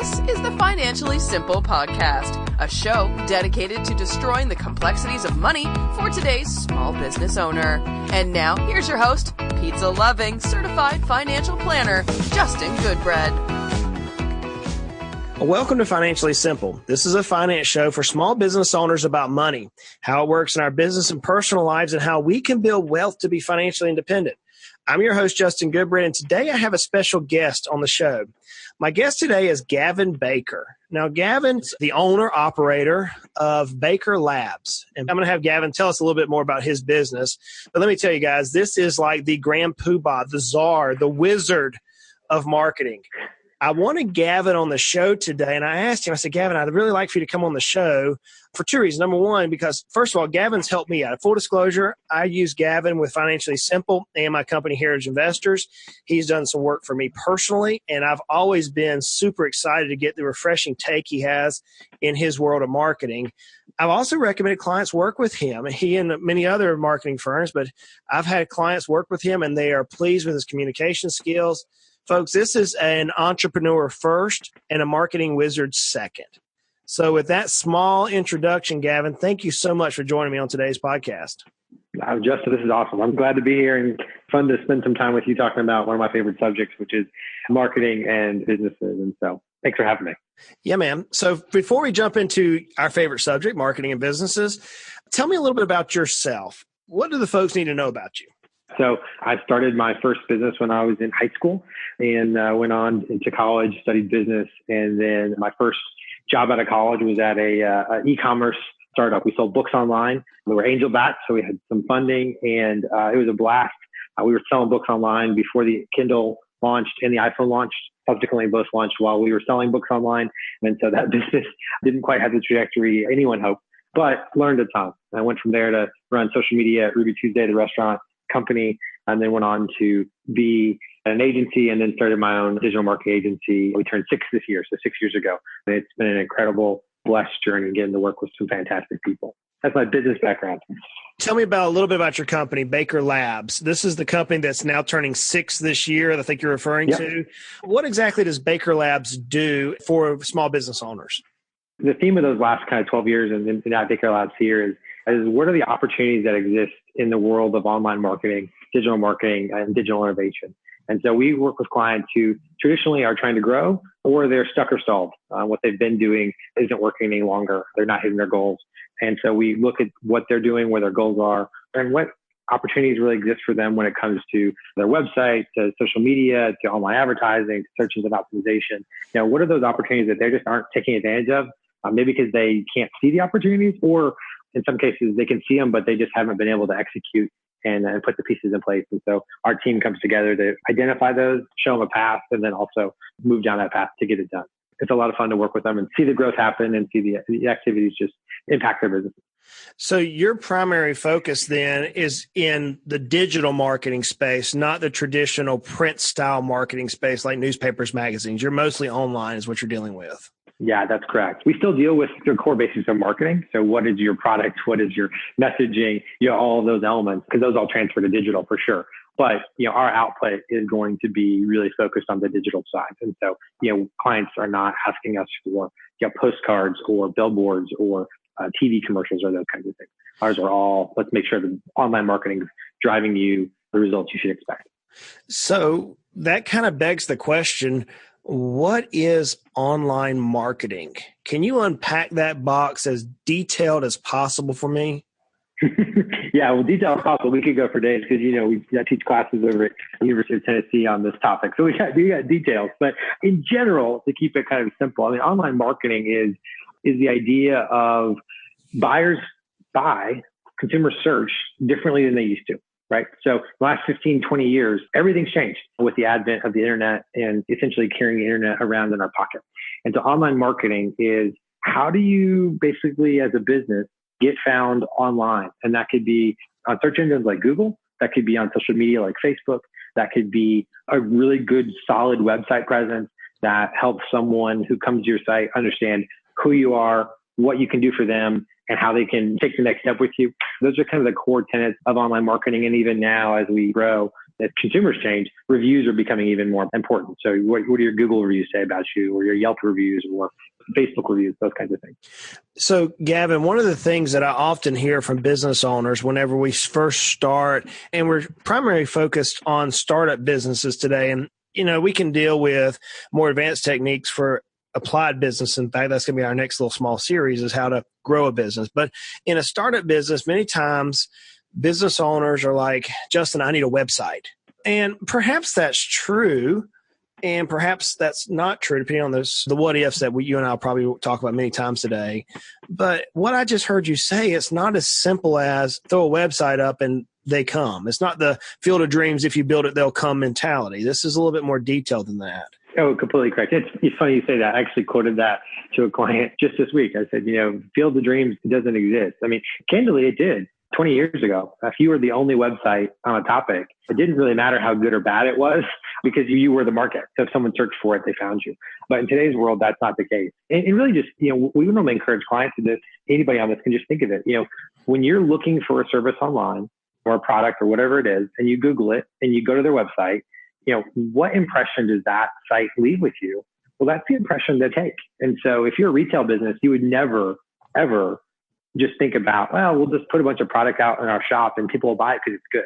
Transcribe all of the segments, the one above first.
This is the Financially Simple Podcast, a show dedicated to destroying the complexities of money for today's small business owner. And now, here's your host, pizza-loving, certified financial planner, Justin Goodbread. Welcome to Financially Simple. This is a finance show for small business owners about money, how it works in our business and personal lives, and how we can build wealth to be financially independent. I'm your host, Justin Goodbread, and today I have a special guest on the show. My guest today is Gavin Baker. Now, Gavin's the owner-operator of Baker Labs, and I'm going to have Gavin tell us a little bit more about his business. But let me tell you guys, this is like the grand poobah, the czar, the wizard of marketing. I wanted Gavin on the show today, and I asked him, I said, Gavin, I'd really like for you to come on the show for two reasons. Number one, because first of all, Gavin's helped me out. Full disclosure, I use Gavin with Financially Simple and my company, Heritage Investors. He's done some work for me personally, and I've always been super excited to get the refreshing take he has in his world of marketing. I've also recommended clients work with him, he and many other marketing firms, but I've had clients work with him, and they are pleased with his communication skills. Folks, this is an entrepreneur first and a marketing wizard second. So with that small introduction, Gavin, thank you so much for joining me on today's podcast. Justin, this is awesome. I'm glad to be here and fun to spend some time with you talking about one of my favorite subjects, which is marketing and businesses. And so thanks for having me. Yeah, man. So before we jump into our favorite subject, marketing and businesses, tell me a little bit about yourself. What do the folks need to know about you? So I started my first business when I was in high school and went on into college, studied business. And then my first job out of college was at a e-commerce startup. We sold books online. We were angel backed, so we had some funding, and it was a blast. We were selling books online before the Kindle launched and the iPhone launched. Subsequently, both launched while we were selling books online. And so that business didn't quite have the trajectory anyone hoped, but learned a ton. I went from there to run social media at Ruby Tuesday, the restaurant company, and then went on to be an agency and then started my own digital marketing agency. We turned 6 this year, so 6 years ago. And it's been an incredible, blessed journey getting to work with some fantastic people. That's my business background. Tell me a little bit about your company, Baker Labs. This is the company that's now turning 6 this year, I think you're referring to. What exactly does Baker Labs do for small business owners? The theme of those last kind of 12 years and at Baker Labs here is what are the opportunities that exist in the world of online marketing, digital marketing, and digital innovation. And so we work with clients who traditionally are trying to grow, or they're stuck or stalled. What they've been doing isn't working any longer. They're not hitting their goals. And so we look at what they're doing, where their goals are, and what opportunities really exist for them when it comes to their website, to social media, to online advertising, to search engine optimization. You know, what are those opportunities that they just aren't taking advantage of? Maybe because they can't see the opportunities, or in some cases they can see them, but they just haven't been able to execute and put the pieces in place. And so our team comes together to identify those, show them a path, and then also move down that path to get it done. It's a lot of fun to work with them and see the growth happen and see the activities just impact their business. So your primary focus then is in the digital marketing space, not the traditional print style marketing space like newspapers, magazines. You're mostly online is what you're dealing with. Yeah, that's correct. We still deal with the core basics of marketing. So what is your product? What is your messaging? All of those elements, because those all transfer to digital for sure. But, our output is going to be really focused on the digital side. And so, clients are not asking us for postcards or billboards or TV commercials or those kinds of things. Ours are all, let's make sure that online marketing is driving you the results you should expect. So that kind of begs the question, what is online marketing? Can you unpack that box as detailed as possible for me? Yeah, well, detailed as possible. We could go for days because, I teach classes over at the University of Tennessee on this topic. So we got details. But in general, to keep it kind of simple, online marketing is the idea of buyers buy, consumers search differently than they used to. Right. So the last 15, 20 years, everything's changed with the advent of the internet and essentially carrying the internet around in our pocket. And so online marketing is how do you basically as a business get found online? And that could be on search engines like Google. That could be on social media like Facebook. That could be a really good, solid website presence that helps someone who comes to your site understand who you are, what you can do for them, and how they can take the next step with you. Those are kind of the core tenets of online marketing. And even now, as we grow, As consumers change, reviews are becoming even more important. So what do your Google reviews say about you, or your Yelp reviews, or Facebook reviews, those kinds of things? So, Gavin, one of the things that I often hear from business owners whenever we first start, and we're primarily focused on startup businesses today, and we can deal with more advanced techniques for applied business. In fact, that's going to be our next little small series, is how to grow a business. But in a startup business, many times business owners are like, Justin, I need a website. And perhaps that's true, and perhaps that's not true, depending on the what ifs that you and I will probably talk about many times today. But what I just heard you say, it's not as simple as throw a website up and they come. It's not the field of dreams, if you build it, they'll come mentality. This is a little bit more detailed than that. Oh, completely correct. It's funny you say that. I actually quoted that to a client just this week. I said, field of dreams doesn't exist. I mean, candidly, it did 20 years ago. If you were the only website on a topic, it didn't really matter how good or bad it was, because you were the market. So if someone searched for it, they found you. But in today's world, that's not the case. And really just, we would normally encourage clients to this. Anybody on this can just think of it. When you're looking for a service online or a product or whatever it is, and you Google it and you go to their website, what impression does that site leave with you? Well, that's the impression they take. And so if you're a retail business, you would never, ever just think about, well, we'll just put a bunch of product out in our shop and people will buy it because it's good.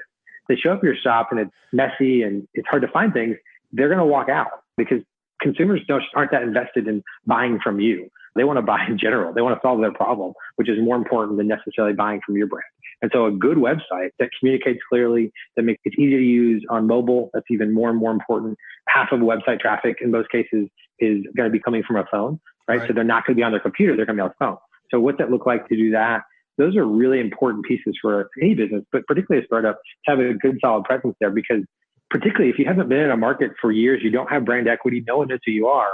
They show up at your shop and it's messy and it's hard to find things. They're going to walk out, because consumers aren't that invested in buying from you. They want to buy in general. They want to solve their problem, which is more important than necessarily buying from your brand. And so a good website that communicates clearly, that makes it easy to use on mobile, that's even more and more important. Half of website traffic in most cases is going to be coming from a phone, right? So they're not going to be on their computer, they're going to be on the phone. So what's that look like to do that? Those are really important pieces for any business, but particularly a startup, to have a good solid presence there, because particularly if you haven't been in a market for years, you don't have brand equity, no one knows who you are.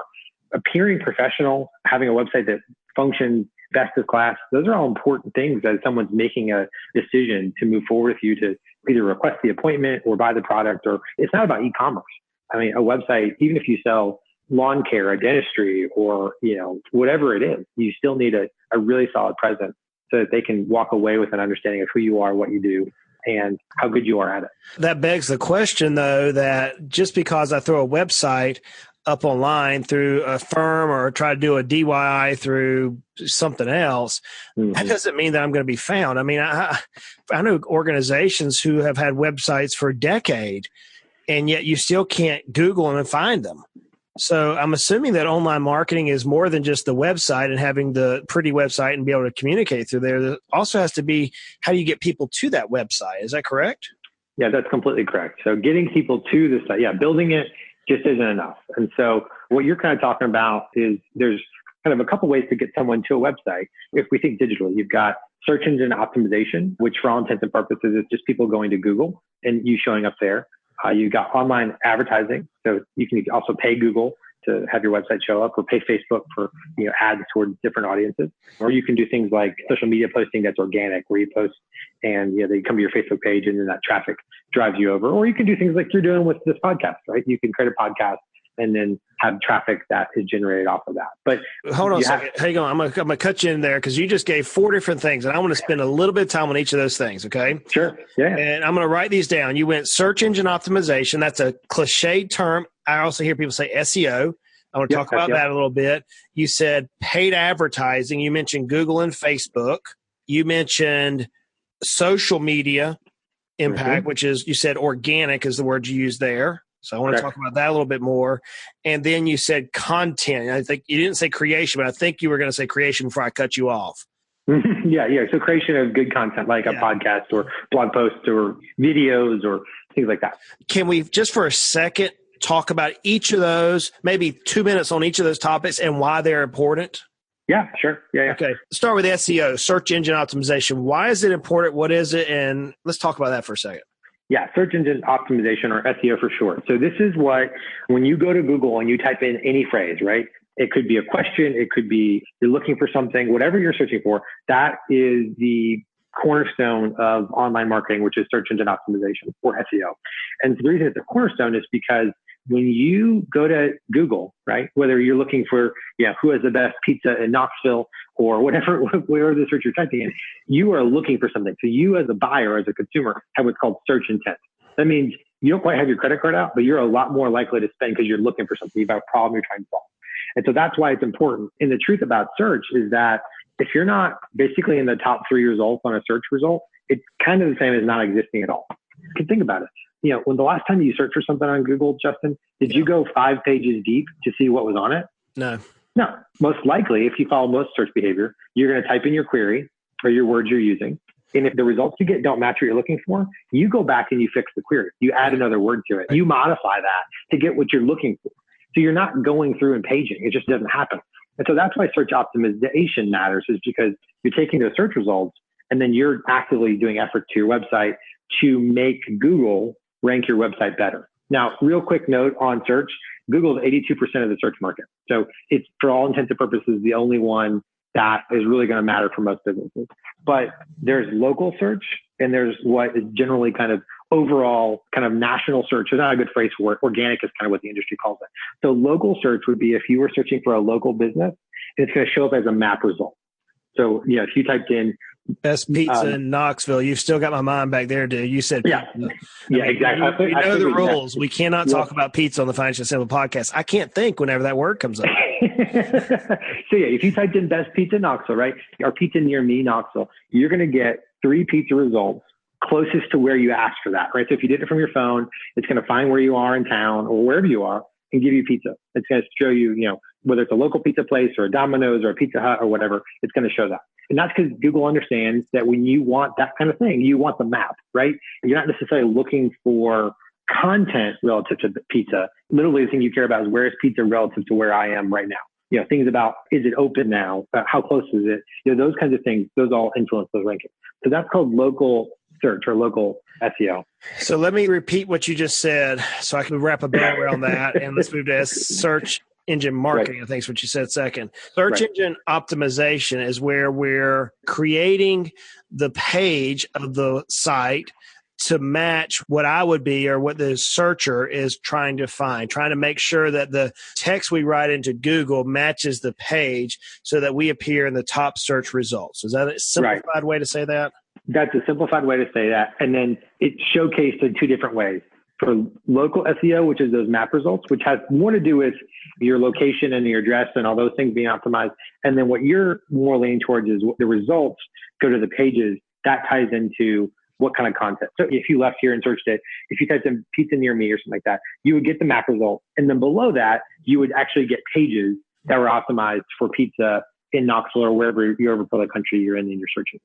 Appearing professional, having a website that functions best of class, those are all important things as someone's making a decision to move forward with you to either request the appointment or buy the product. Or it's not about e-commerce. I mean, a website, even if you sell lawn care, or dentistry, or, whatever it is, you still need a really solid presence so that they can walk away with an understanding of who you are, what you do, and how good you are at it. That begs the question, though, that just because I throw a website up online through a firm or try to do a DIY through something else, that doesn't mean that I'm going to be found. I mean, I know organizations who have had websites for a decade, and yet you still can't Google them and find them. So I'm assuming that online marketing is more than just the website and having the pretty website and be able to communicate through there. There also has to be, how do you get people to that website? Is that correct? Yeah, that's completely correct. So getting people to the site, building it just isn't enough. And so what you're kind of talking about is there's kind of a couple ways to get someone to a website. If we think digitally, you've got search engine optimization, which for all intents and purposes is just people going to Google and you showing up there. You've got online advertising. So you can also pay Google to have your website show up, or pay Facebook for ads towards different audiences. Or you can do things like social media posting that's organic, where you post and they come to your Facebook page and then that traffic drives you over. Or you can do things like you're doing with this podcast, right? You can create a podcast and then have traffic that is generated off of that. But hold on a second. Hang on. I'm gonna cut you in there, because you just gave 4 different things, and I want to spend a little bit of time on each of those things. Okay. Sure. Yeah. And I'm going to write these down. You went search engine optimization. That's a cliched term. I also hear people say SEO. I want to talk about that a little bit. You said paid advertising. You mentioned Google and Facebook. You mentioned social media impact, which is, you said organic is the word you used there. So I want to talk about that a little bit more. And then you said content. I think you didn't say creation, but I think you were going to say creation before I cut you off. Yeah. So creation of good content, like a podcast or blog posts or videos or things like that. Can we just for a second talk about each of those, maybe 2 minutes on each of those topics and why they're important? Yeah, sure. Yeah. Okay. Start with SEO, search engine optimization. Why is it important? What is it? And let's talk about that for a second. Yeah, search engine optimization, or SEO for short. So this is what, when you go to Google and you type in any phrase, right? It could be a question. It could be you're looking for something, whatever you're searching for. That is the cornerstone of online marketing, which is search engine optimization, or SEO. And the reason it's a cornerstone is because when you go to Google, right, whether you're looking for, who has the best pizza in Knoxville or whatever the search you're typing in, you are looking for something. So you as a buyer, as a consumer, have what's called search intent. That means You don't quite have your credit card out, but you're a lot more likely to spend because you're looking for something. You've got a problem you're trying to solve. And so that's why it's important. And the truth about search is that if you're not basically in the top 3 results on a search result, it's kind of the same as not existing at all. You can think about it. When the last time you searched for something on Google, Justin, did you go 5 pages deep to see what was on it? No. No. Most likely, if you follow most search behavior, you're going to type in your query or your words you're using. And if the results you get don't match what you're looking for, you go back and you fix the query. You add another word to it. You modify that to get what you're looking for. So you're not going through and paging. It just doesn't happen. And so that's why search optimization matters, is because you're taking those search results and then you're actively doing efforts to your website to make Google rank your website better. Now, real quick note on search, Google is 82% of the search market. So it's, for all intents and purposes, the only one that is really going to matter for most businesses. But there's local search and there's what is generally kind of overall kind of national search. There's not a good phrase for it. Organic is kind of what the industry calls it. So local search would be if you were searching for a local business, it's going to show up as a map result. So, if you typed in best pizza in Knoxville, you've still got my mind back there, dude. You said pizza. Exactly. You know the rules. We cannot talk about pizza on the Financially Simple podcast. I can't think whenever that word comes up. So if you typed in best pizza in Knoxville, right, or pizza near me, Knoxville, you're going to get 3 pizza results closest to where you asked for that, right? So if you did it from your phone, it's going to find where you are in town or wherever you are and give you pizza. It's going to show you, whether it's a local pizza place or a Domino's or a Pizza Hut or whatever, it's going to show that. And that's because Google understands that when you want that kind of thing, you want the map, right? You're not necessarily looking for content relative to the pizza. Literally, the thing you care about is where is pizza relative to where I am right now. Things about, is it open now? How close is it? Those kinds of things, those all influence those rankings. So that's called local search or local SEO. So let me repeat what you just said so I can wrap a bow around that. And let's move to search engine marketing, right. I think is what you said second. Search engine optimization is where we're creating the page of the site to match what I would be or what the searcher is trying to find, trying to make sure that the text we write into Google matches the page so that we appear in the top search results. Is that a simplified way to say that? That's a simplified way to say that. And then it's showcased in 2 different ways. For local SEO, which is those map results, which has more to do with your location and your address and all those things being optimized. And then what you're more leaning towards is the results go to the pages. That ties into what kind of content. So if you left here and searched it, if you typed in pizza near me or something like that, you would get the map result. And then below that, you would actually get pages that were optimized for pizza in Knoxville or wherever part of the country you're in and you're searching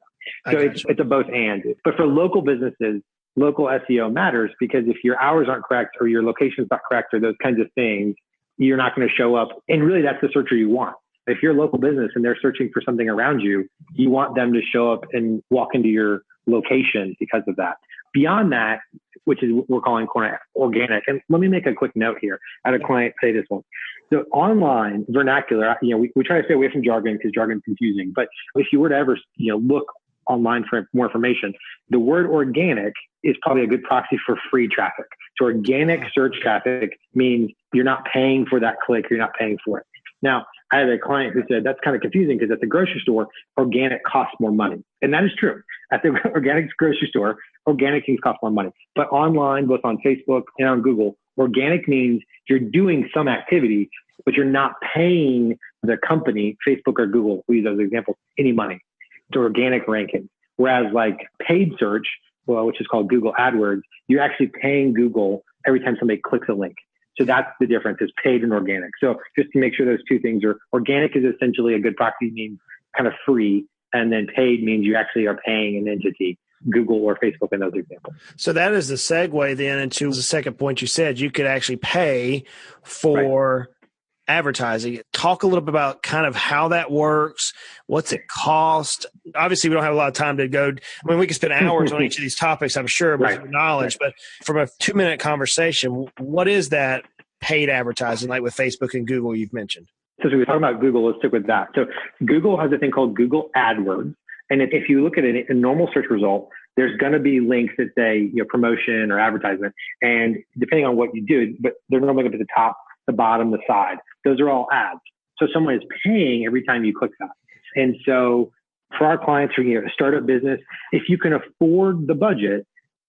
about. So it's a both and. But for local businesses, local SEO matters because if your hours aren't correct or your location's not correct or those kinds of things, you're not going to show up. And really, that's the searcher you want. If you're a local business and they're searching for something around you, you want them to show up and walk into your location because of that. Beyond that, which is what we're calling organic. And let me make a quick note here. I had a client say this one. So online vernacular, we try to stay away from jargon because jargon is confusing. But if you were to ever, look online for more information, the word organic is probably a good proxy for free traffic. So organic search traffic means you're not paying for that click. You're not paying for it. Now, I had a client who said that's kind of confusing because at the grocery store, organic costs more money. And that is true. At the organic grocery store, organic things cost more money. But online, both on Facebook and on Google, organic means you're doing some activity, but you're not paying the company, Facebook or Google, we use those examples, any money. It's organic ranking. Whereas like paid search, which is called Google AdWords, you're actually paying Google every time somebody clicks a link. So that's the difference, is paid and organic. So just to make sure those 2 things are, organic is essentially a good proxy, means kind of free, and then paid means you actually are paying an entity, Google or Facebook in those examples. So that is the segue then into the second point you said. You could actually pay for advertising. Talk a little bit about kind of how that works. What's it cost? Obviously, we don't have a lot of time to go. I mean, we could spend hours on each of these topics, I'm sure, with your knowledge. But from a 2-minute conversation, what is that paid advertising like with Facebook and Google you've mentioned? So we were talking about Google. Let's stick with that. So Google has a thing called Google AdWords. And if you look at a normal search result, there's going to be links that say promotion or advertisement. And depending on what you do, but they're normally going to be the top, the bottom, the side. Those are all ads. So someone is paying every time you click that. And so for our clients who are a startup business, if you can afford the budget,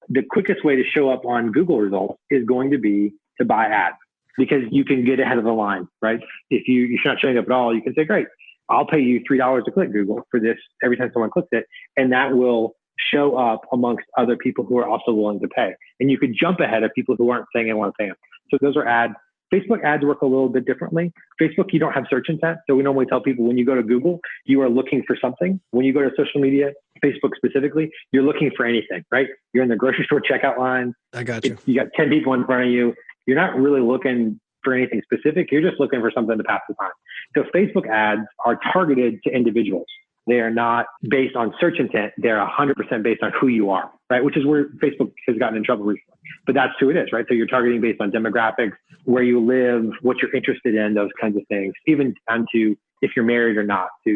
the quickest way to show up on Google results is going to be to buy ads, because you can get ahead of the line, right? If you're not showing up at all, you can say, great, I'll pay you $3 to click Google for this every time someone clicks it. And that will show up amongst other people who are also willing to pay. And you could jump ahead of people who aren't saying they want to pay them. So those are ads. Facebook ads work a little bit differently. Facebook, you don't have search intent. So we normally tell people when you go to Google, you are looking for something. When you go to social media, Facebook specifically, you're looking for anything, right? You're in the grocery store checkout line. I got you. You got 10 people in front of you. You're not really looking for anything specific. You're just looking for something to pass the time. So Facebook ads are targeted to individuals. They are not based on search intent. They're 100% based on who you are, right? Which is where Facebook has gotten in trouble recently. But that's who it is, right? So you're targeting based on demographics, where you live, what you're interested in, those kinds of things, even down to if you're married or not. So,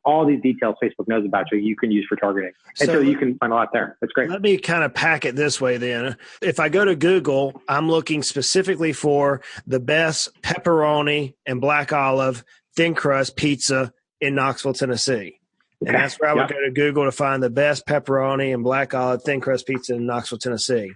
all these details Facebook knows about you can use for targeting. And so you can find a lot there. That's great. Let me kind of pack it this way then. If I go to Google, I'm looking specifically for the best pepperoni and black olive thin crust pizza in Knoxville, Tennessee. And that's where I would go to Google to find the best pepperoni and black olive thin crust pizza in Knoxville, Tennessee.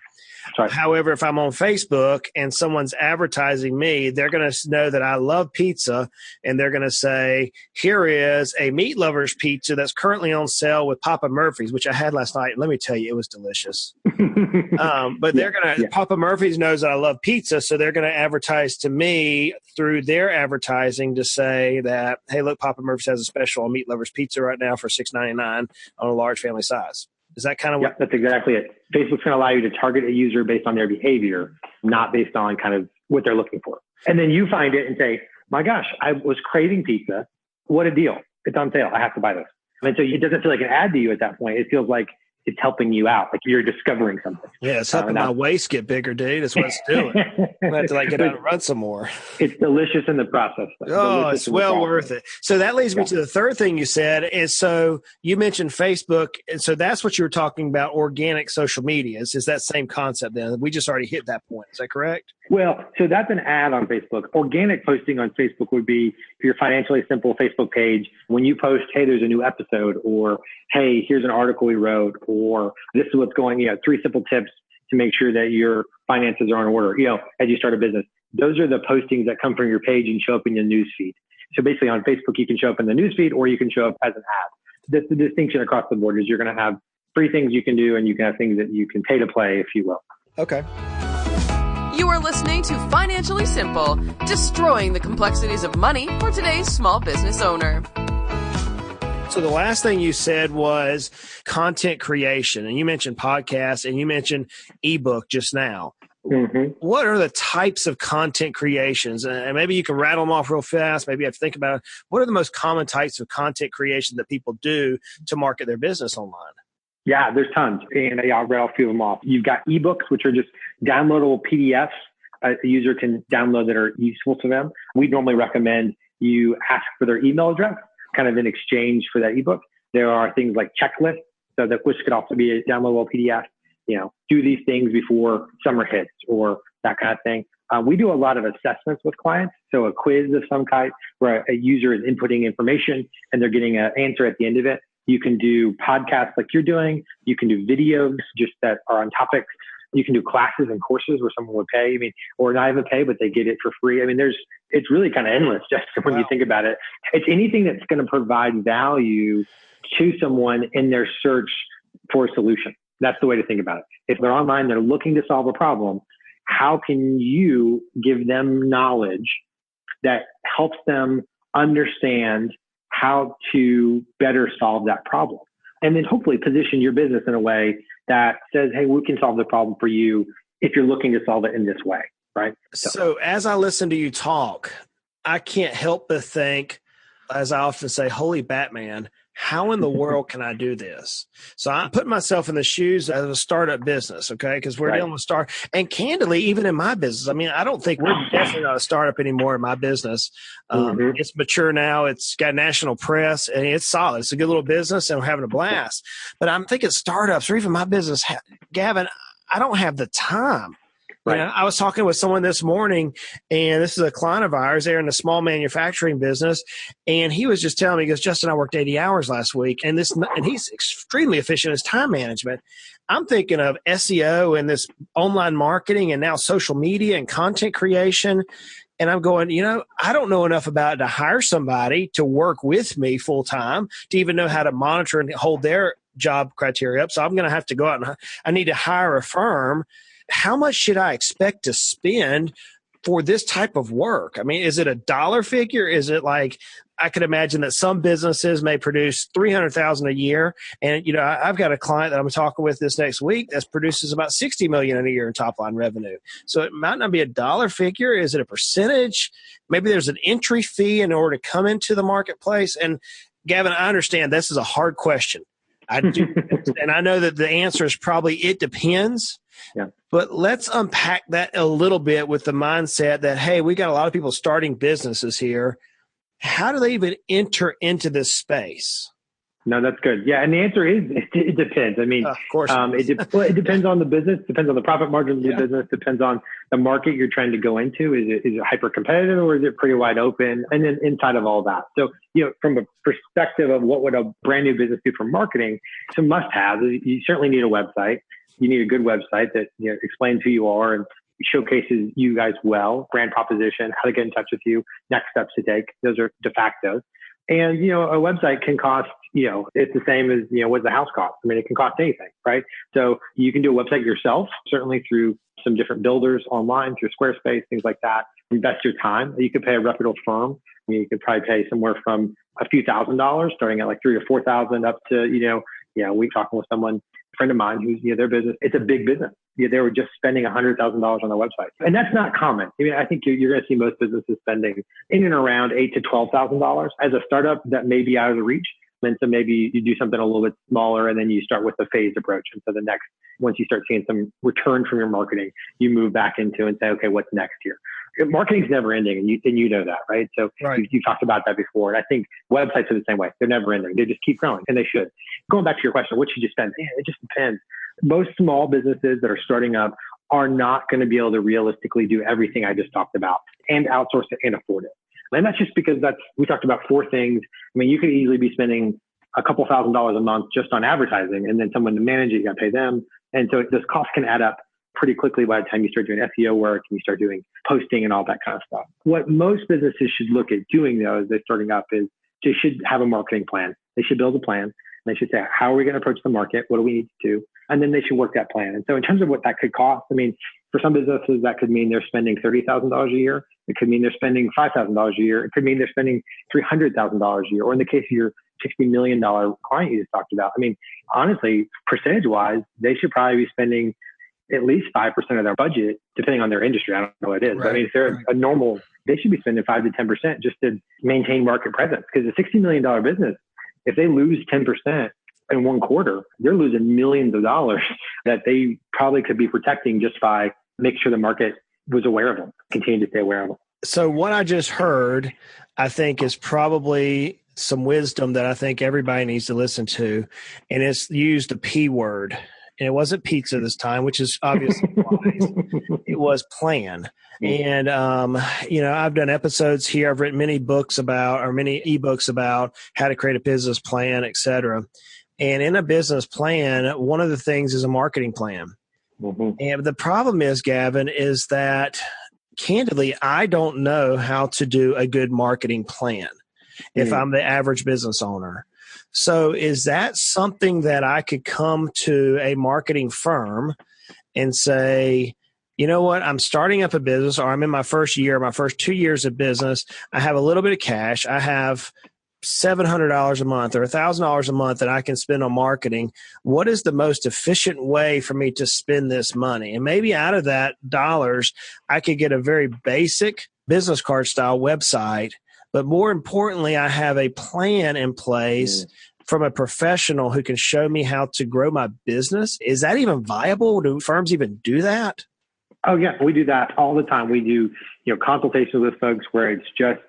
Right. However, if I'm on Facebook and someone's advertising me, they're going to know that I love pizza, and they're going to say, here is a meat lover's pizza that's currently on sale with Papa Murphy's, which I had last night. Let me tell you, it was delicious. But they're going to, Papa Murphy's knows that I love pizza, so they're going to advertise to me through their advertising to say that, hey, look, Papa Murphy's has a special on meat lover's pizza right now for $6.99 on a large family size. Is that kind of what? That's exactly it. Facebook's going to allow you to target a user based on their behavior, not based on kind of what they're looking for. And then you find it and say, my gosh, I was craving pizza. What a deal. It's on sale. I have to buy this. And so it doesn't feel like an ad to you at that point. It feels like it's helping you out. Like you're discovering something. Yeah, it's helping my waist get bigger, dude. That's what it's doing. I'm going to have to get out and run some more. It's delicious in the process. It's well worth it. So that leads me to the third thing you said is, so you mentioned Facebook. And so that's what you were talking about, organic social media. Is that same concept then? We just already hit that point. Is that correct? Well, so that's an ad on Facebook. Organic posting on Facebook would be your financially simple Facebook page. When you post, hey, there's a new episode, or hey, here's an article we wrote, or this is what's going, 3 simple tips to make sure that your finances are in order, as you start a business. Those are the postings that come from your page and show up in your news feed. So basically on Facebook, you can show up in the news feed, or you can show up as an ad. That's the distinction across the board, is you're going to have free things you can do, and you can have things that you can pay to play, if you will. Okay. You are listening to Financially Simple, destroying the complexities of money for today's small business owner. So the last thing you said was content creation, and you mentioned podcasts, and you mentioned ebook just now. Mm-hmm. What are the types of content creations? And maybe you can rattle them off real fast. Maybe you have to think about it. What are the most common types of content creation that people do to market their business online? Yeah, there's tons. And I'll rattle a few of them off. You've got ebooks, which are just downloadable PDFs a user can download that are useful to them. We normally recommend you ask for their email address, kind of in exchange for that ebook. There are things like checklists, so that which could also be a downloadable PDF. Do these things before summer hits, or that kind of thing. We do a lot of assessments with clients. So a quiz of some kind where a user is inputting information and they're getting an answer at the end of it. You can do podcasts like you're doing. You can do videos just that are on topics. You can do classes and courses where someone would pay, or not even pay, but they get it for free. It's really kind of endless just when you think about it. It's anything that's going to provide value to someone in their search for a solution. That's the way to think about it. If they're online, they're looking to solve a problem. How can you give them knowledge that helps them understand how to better solve that problem? And then hopefully position your business in a way that says, hey, we can solve the problem for you if you're looking to solve it in this way, right? So as I listen to you talk, I can't help but think, as I often say, holy Batman, how in the world can I do this? So I put myself in the shoes of a startup business, okay? Because we're dealing with and candidly, even in my business, I don't think we're definitely not a startup anymore in my business. It's mature now. It's got national press, and it's solid. It's a good little business, and we're having a blast. But I'm thinking startups, or even my business, Gavin, I don't have the time You Right. know, I was talking with someone this morning, and this is a client of ours. They're in a small manufacturing business, and he was just telling me, he goes, Justin, I worked 80 hours last week, and he's extremely efficient in his time management. I'm thinking of SEO and this online marketing and now social media and content creation. And I'm going, you know, I don't know enough about it to hire somebody to work with me full time to even know how to monitor and hold their job criteria up. So I'm going to have to go out and I need to hire a firm. How much should I expect to spend for this type of work? I mean, is it a dollar figure? Is it like, I could imagine that some businesses may produce $300,000 a year. And, you know, I've got a client that I'm talking with this next week that produces about $60 million a year in top line revenue. So it might not be a dollar figure. Is it a percentage? Maybe there's an entry fee in order to come into the marketplace. And Gavin, I understand this is a hard question. I do. And I know that the answer is probably, it depends. Yeah. But let's unpack that a little bit with the mindset that, hey, we got a lot of people starting businesses here. How do they even enter into this space? No, that's good. Yeah. And the answer is, it depends. I mean, of course, it depends on the business, depends on the profit margins of the business, depends on the market you're trying to go into. Is it hyper competitive or is it pretty wide open? And then inside of all that. So, you know, from a perspective of what would a brand new business do for marketing, some must have, you certainly need a website. You need a good website that, you know, explains who you are and showcases you guys well, brand proposition, how to get in touch with you, next steps to take. Those are de facto. And, you know, a website can cost, you know, it's the same as, you know, what the house cost. I mean, it can cost anything, right? So you can do a website yourself, certainly through some different builders online, through Squarespace, things like that. Invest your time. You could pay a reputable firm. I mean, you could probably pay somewhere from a few $1,000s, starting at like $3,000 or $4,000 up to, you know, we're talking with someone, a friend of mine who's, you know, their business, it's a big business. Yeah, they were just spending $100,000 on their website. And that's not common. I mean, I think you're going to see most businesses spending in and around $8,000 to $12,000. As a startup, that may be out of the reach. And so maybe you do something a little bit smaller and then you start with a phased approach. And so once you start seeing some return from your marketing, you move back into and say, okay, what's next here? Marketing's never ending. And you know that, right? So right. You've talked about that before. And I think websites are the same way. They're never ending. They just keep growing and they should. Going back to your question, what should you spend? Yeah, it just depends. Most small businesses that are starting up are not going to be able to realistically do everything I just talked about and outsource it and afford it. And that's just because we talked about four things. I mean, you could easily be spending a couple $1,000s a month just on advertising, and then someone to manage it, you got to pay them. And so those costs can add up pretty quickly by the time you start doing SEO work and you start doing posting and all that kind of stuff. What most businesses should look at doing though, as they're starting up, is they should have a marketing plan. They should build a plan. They should say, how are we going to approach the market? What do we need to do? And then they should work that plan. And so in terms of what that could cost, I mean, for some businesses, that could mean they're spending $30,000 a year. It could mean they're spending $5,000 a year. It could mean they're spending $300,000 a year. Or in the case of your $60 million client you just talked about, I mean, honestly, percentage-wise, they should probably be spending at least 5% of their budget, depending on their industry. I don't know what it is. Right. But I mean, if they're a normal, they should be spending 5 to 10% just to maintain market presence. Because a $60 million business, if they lose 10% in one quarter, they're losing millions of dollars that they probably could be protecting just by making sure the market was aware of them, continue to stay aware of them. So what I just heard, I think, is probably some wisdom that I think everybody needs to listen to. And it's used a P word. And it wasn't pizza this time, which is obviously wise. It was plan. And, you know, I've done episodes here. I've written many ebooks about how to create a business plan, et cetera. And in a business plan, one of the things is a marketing plan. Mm-hmm. And the problem is, Gavin, is that candidly, I don't know how to do a good marketing plan if I'm the average business owner. So is that something that I could come to a marketing firm and say, you know what, I'm starting up a business, or I'm in my first 2 years of business. I have a little bit of cash. I have $700 a month or $1,000 a month that I can spend on marketing. What is the most efficient way for me to spend this money? And maybe out of that dollars, I could get a very basic business card style website. But more importantly, I have a plan in place from a professional who can show me how to grow my business. Is that even viable? Do firms even do that? Oh, yeah, we do that all the time. We do, consultations with folks where it's just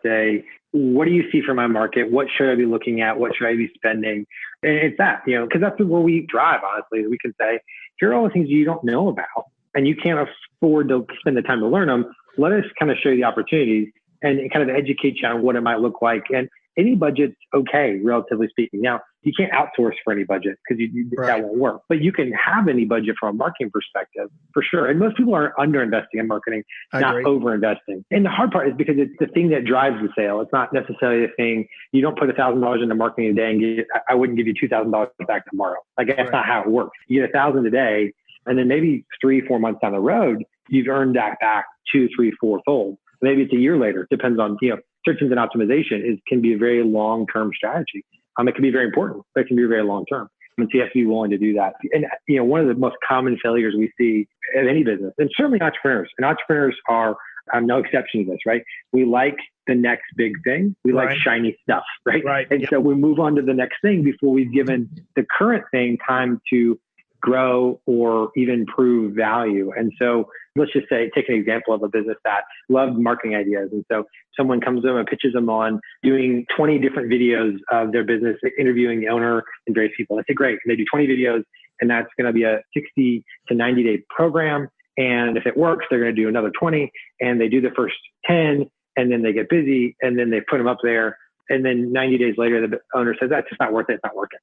what do you see for my market? What should I be looking at? What should I be spending? And it's that, because that's where we drive, honestly. We can say, here are all the things you don't know about and you can't afford to spend the time to learn them, let us kind of show you the opportunities and kind of educate you on what it might look like. And any budget's okay, relatively speaking. Now, you can't outsource for any budget because that won't work. But you can have any budget from a marketing perspective, for sure. And most people are under-investing in marketing, not over-investing. And the hard part is because it's the thing that drives the sale. It's not necessarily a thing. You don't put $1,000 into marketing a day and I wouldn't give you $2,000 back tomorrow. Like, that's not how it works. You get $1,000 a day, and then maybe 3-4 months down the road, you've earned that back 2, 3, 4-fold. Maybe it's a year later. Depends on, search engine optimization can be a very long-term strategy. It can be very important, but it can be very long-term. And so you have to be willing to do that. And, one of the most common failures we see in any business, and certainly entrepreneurs, and entrepreneurs are no exception to this, right? We like the next big thing. We like shiny stuff, right? And so we move on to the next thing before we've given the current thing time to grow or even prove value. And so let's just say, take an example of a business that loved marketing ideas. And so someone comes to them and pitches them on doing 20 different videos of their business, interviewing the owner and various people. They say, great. And they do 20 videos, and that's going to be a 60 to 90 day program. And if it works, they're going to do another 20, and they do the first 10, and then they get busy, and then they put them up there. And then 90 days later, the owner says, that's just not worth it. It's not working.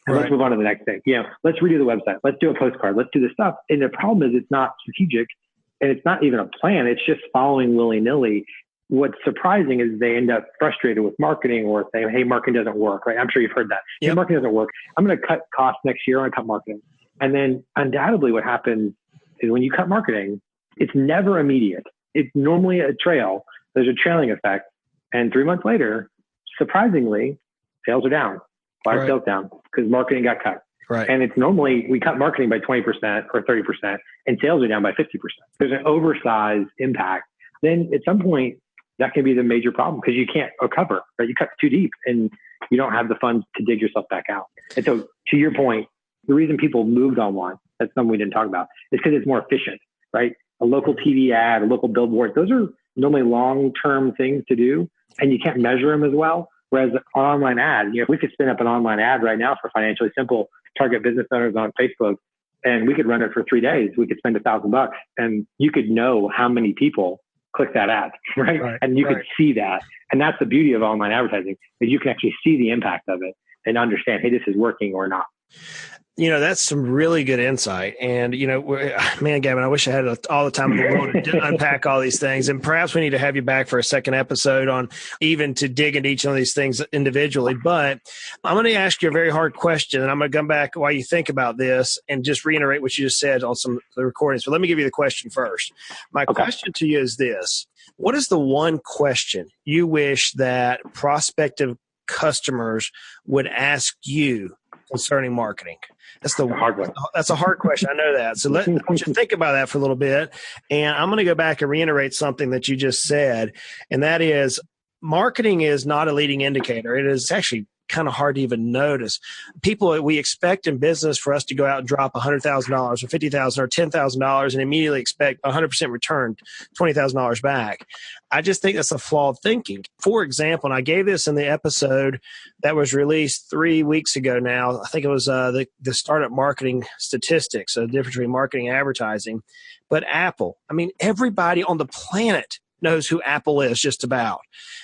And let's move on to the next thing. Let's redo the website. Let's do a postcard. Let's do this stuff. And the problem is it's not strategic, and it's not even a plan. It's just following willy-nilly. What's surprising is they end up frustrated with marketing or saying, hey, marketing doesn't work, right? I'm sure you've heard that. Hey, marketing doesn't work. I'm going to cut costs next year. I'm going to cut marketing. And then undoubtedly what happens is when you cut marketing, it's never immediate. It's normally a trail. There's a trailing effect. And 3 months later, surprisingly, sales are down. Why are sales down? Because marketing got cut. And it's normally, we cut marketing by 20% or 30% and sales are down by 50%. There's an oversized impact. Then at some point, that can be the major problem because you can't recover, right? You cut too deep and you don't have the funds to dig yourself back out. And so to your point, the reason people moved online, that's something we didn't talk about, is because it's more efficient, right? A local TV ad, a local billboard, those are normally long-term things to do and you can't measure them as well. Whereas an online ad, if we could spin up an online ad right now for Financially Simple, target business owners on Facebook, and we could run it for 3 days, we could spend $1,000 and you could know how many people click that ad, right? And you could see that. And that's the beauty of online advertising, is you can actually see the impact of it and understand, hey, this is working or not. That's some really good insight. And, man, Gavin, I wish I had all the time in the world to unpack all these things. And perhaps we need to have you back for a second episode on even to dig into each one of these things individually. But I'm going to ask you a very hard question, and I'm going to come back while you think about this and just reiterate what you just said on some of the recordings. But let me give you the question first. My question to you is this. What is the one question you wish that prospective customers would ask you concerning marketing? That's the hard one. That's a hard question. I know that. So I want you to think about that for a little bit. And I'm going to go back and reiterate something that you just said. And that is, marketing is not a leading indicator. It is actually kind of hard to even notice. We expect in business for us to go out and drop $100,000 or $50,000 or $10,000 and immediately expect 100% return, $20,000 back. I just think that's a flawed thinking. For example, and I gave this in the episode that was released 3 weeks ago now. I think it was the startup marketing statistics, so the difference between marketing and advertising. But Apple, everybody on the planet knows who Apple is just about.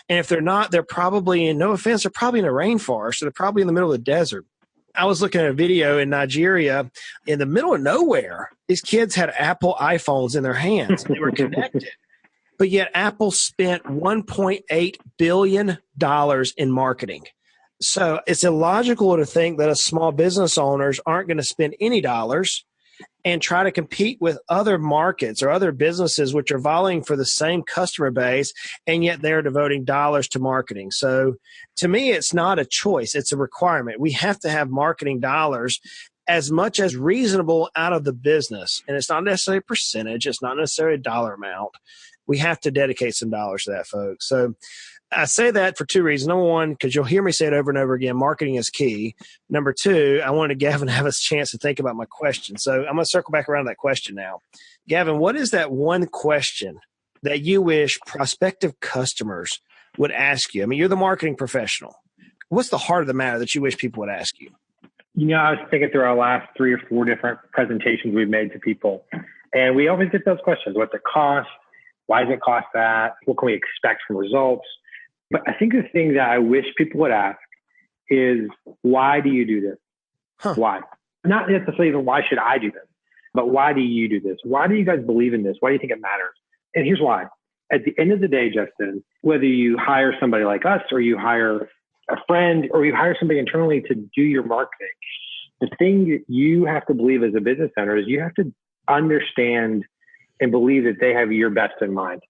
And if they're not, they're probably, no offense, they're probably in a rainforest, or they're probably in the middle of the desert. I was looking at a video in Nigeria in the middle of nowhere. These kids had Apple iPhones in their hands. They were connected. But yet Apple spent $1.8 billion in marketing. So it's illogical to think that small business owners aren't going to spend any dollars and try to compete with other markets or other businesses which are vying for the same customer base, and yet they're devoting dollars to marketing. So to me, it's not a choice. It's a requirement. We have to have marketing dollars as much as reasonable out of the business. And it's not necessarily a percentage. It's not necessarily a dollar amount. We have to dedicate some dollars to that, folks. So I say that for two reasons. Number one, because you'll hear me say it over and over again, marketing is key. Number two, I wanted Gavin to have a chance to think about my question. So I'm going to circle back around that question now. Gavin, what is that one question that you wish prospective customers would ask you? You're the marketing professional. What's the heart of the matter that you wish people would ask you? I was thinking through our last 3 or 4 different presentations we've made to people. And we always get those questions. What's it cost? Why does it cost that? What can we expect from results? But I think the thing that I wish people would ask is, why do you do this? Why? Not necessarily even why should I do this, but why do you do this? Why do you guys believe in this? Why do you think it matters? And here's why. At the end of the day, Justin, whether you hire somebody like us or you hire a friend or you hire somebody internally to do your marketing, the thing that you have to believe as a business owner is you have to understand and believe that they have your best in mind,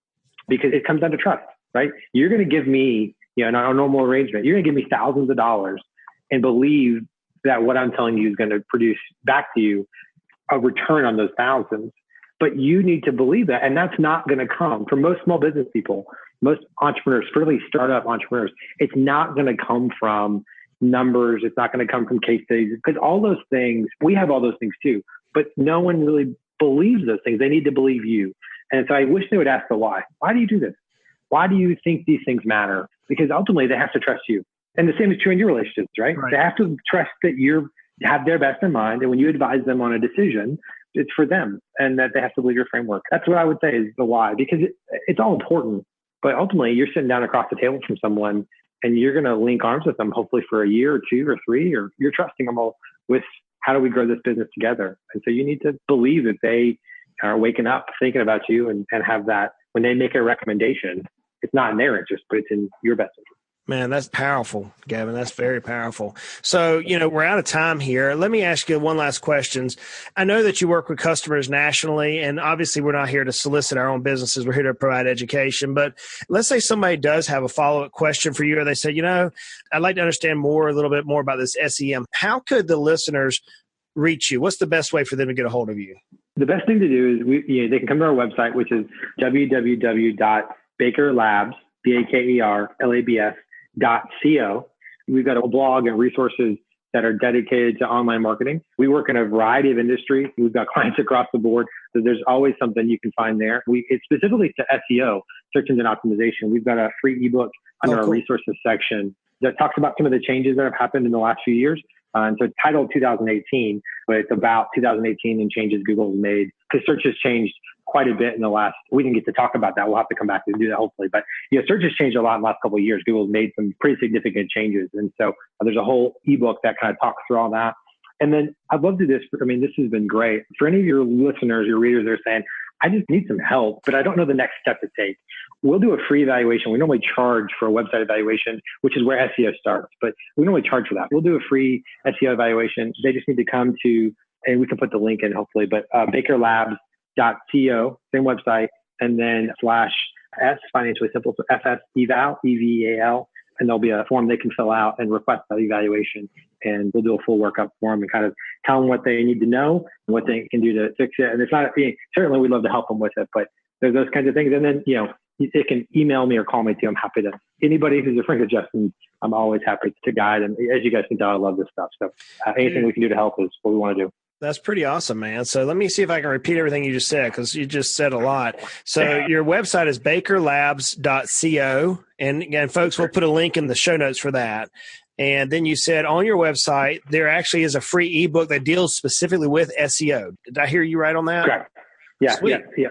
because it comes down to trust, right? You're going to give me, in our normal arrangement, you're going to give me thousands of dollars and believe that what I'm telling you is going to produce back to you a return on those thousands. But you need to believe that. And that's not going to come from most small business people, most entrepreneurs, particularly startup entrepreneurs. It's not going to come from numbers. It's not going to come from case studies, because all those things, we have all those things too, but no one really believes those things. They need to believe you. And so I wish they would ask the why. Why do you do this? Why do you think these things matter? Because ultimately they have to trust you. And the same is true in your relationships, right? They have to trust that you have their best in mind. And when you advise them on a decision, it's for them, and that they have to believe your framework. That's what I would say is the why, because it's all important. But ultimately you're sitting down across the table from someone and you're going to link arms with them, hopefully for a year or 2 or 3, or you're trusting them all with how do we grow this business together? And so you need to believe that they are waking up thinking about you and have that when they make a recommendation, it's not in their interest, but it's in your best interest. Man, that's powerful, Gavin. That's very powerful. So, we're out of time here. Let me ask you one last question. I know that you work with customers nationally, and obviously we're not here to solicit our own businesses. We're here to provide education. But let's say somebody does have a follow-up question for you, or they say, I'd like to understand a little bit more about this SEM. How could the listeners reach you? What's the best way for them to get a hold of you? The best thing to do is they can come to our website, which is www.bakerlabs, BAKERLABS.co. We've got a blog and resources that are dedicated to online marketing. We work in a variety of industries. We've got clients across the board. So there's always something you can find there. It's specifically to SEO, search engine optimization. We've got a free ebook under our resources section that talks about some of the changes that have happened in the last few years. And so it's titled 2018, but it's about 2018 and changes Google has made, because search has changed quite a bit in the last, we didn't get to talk about that. We'll have to come back and do that hopefully. But search has changed a lot in the last couple of years. Google's made some pretty significant changes. And so there's a whole ebook that kind of talks through all that. And then I'd love to do this. This has been great. For any of your listeners, your readers, they're saying, I just need some help, but I don't know the next step to take. We'll do a free evaluation. We normally charge for a website evaluation, which is where SEO starts, but we normally charge for that. We'll do a free SEO evaluation. They just need to come to, and we can put the link in hopefully, but bakerlabs.co, same website, and then /S, financially simple, so FS eval, EVAL, and there'll be a form they can fill out and request that evaluation. And we'll do a full workup for them and kind of tell them what they need to know and what they can do to fix it. And it's not, certainly we'd love to help them with it, but there's those kinds of things. And then, they can email me or call me too. I'm happy to, anybody who's a friend of Justin, I'm always happy to guide. And as you guys can tell, I love this stuff. So anything we can do to help is what we want to do. That's pretty awesome, man. So let me see if I can repeat everything you just said, because you just said a lot. So your website is bakerlabs.co. And again, folks, we'll put a link in the show notes for that. And then you said on your website, there actually is a free ebook that deals specifically with SEO. Did I hear you right on that? Correct. Yeah. Sweet. Yeah.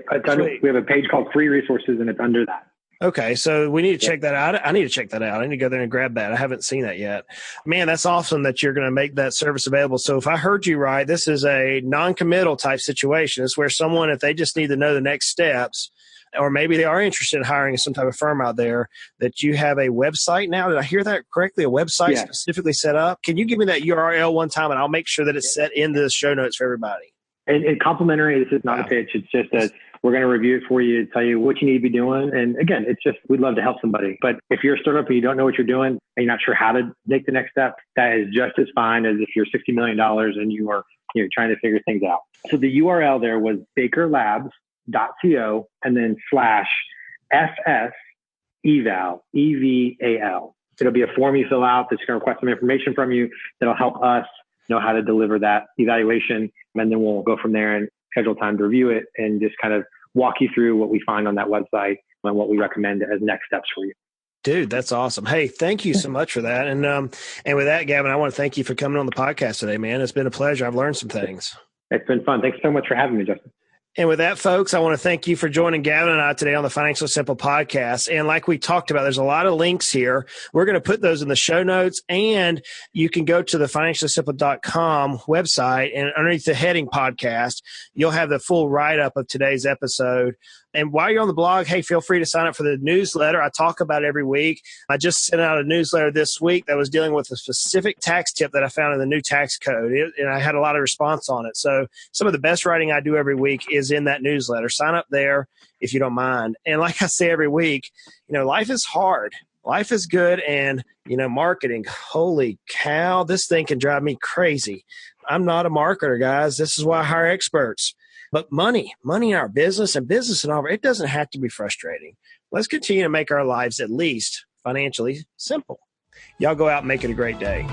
We have a page called Free Resources, and it's under that. Okay, so we need to check that out. I need to check that out. I need to go there and grab that. I haven't seen that yet. Man, that's awesome that you're going to make that service available. So if I heard you right, this is a non-committal type situation. It's where someone, if they just need to know the next steps, or maybe they are interested in hiring some type of firm out there, that you have a website now. Did I hear that correctly? A website specifically set up? Can you give me that URL one time, and I'll make sure that it's set into the show notes for everybody? And complimentary, this is not a pitch. It's just that we're going to review it for you, tell you what you need to be doing. And again, it's just, we'd love to help somebody. But if you're a startup and you don't know what you're doing and you're not sure how to take the next step, that is just as fine as if you're $60 million and you are trying to figure things out. So the URL there was bakerlabs.co and then /FS eval, EVAL. It'll be a form you fill out that's going to request some information from you that'll help us know how to deliver that evaluation. And then we'll go from there and schedule time to review it and just kind of walk you through what we find on that website and what we recommend as next steps for you. Dude, that's awesome. Hey, thank you so much for that. And with that, Gavin, I want to thank you for coming on the podcast today, man. It's been a pleasure. I've learned some things. It's been fun. Thanks so much for having me, Justin. And with that, folks, I want to thank you for joining Gavin and I today on the Financially Simple podcast. And like we talked about, there's a lot of links here. We're going to put those in the show notes, and you can go to the financiallysimple.com website, and underneath the heading podcast, you'll have the full write-up of today's episode. And while you're on the blog, hey, feel free to sign up for the newsletter. I talk about it every week. I just sent out a newsletter this week that was dealing with a specific tax tip that I found in the new tax code, and I had a lot of response on it. So some of the best writing I do every week is in that newsletter. Sign up there if you don't mind. And like I say every week, life is hard. Life is good, and, marketing, holy cow, this thing can drive me crazy. I'm not a marketer, guys. This is why I hire experts. But money in our business and business and all, it doesn't have to be frustrating. Let's continue to make our lives at least financially simple. Y'all go out and make it a great day.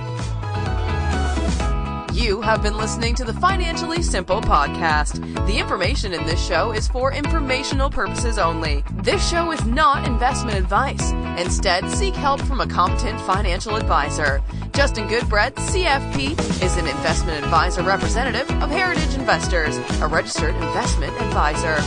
You have been listening to the Financially Simple podcast. The information in this show is for informational purposes only. This show is not investment advice. Instead, seek help from a competent financial advisor. Justin Goodbread, CFP, is an investment advisor representative of Heritage Investors, a registered investment advisor.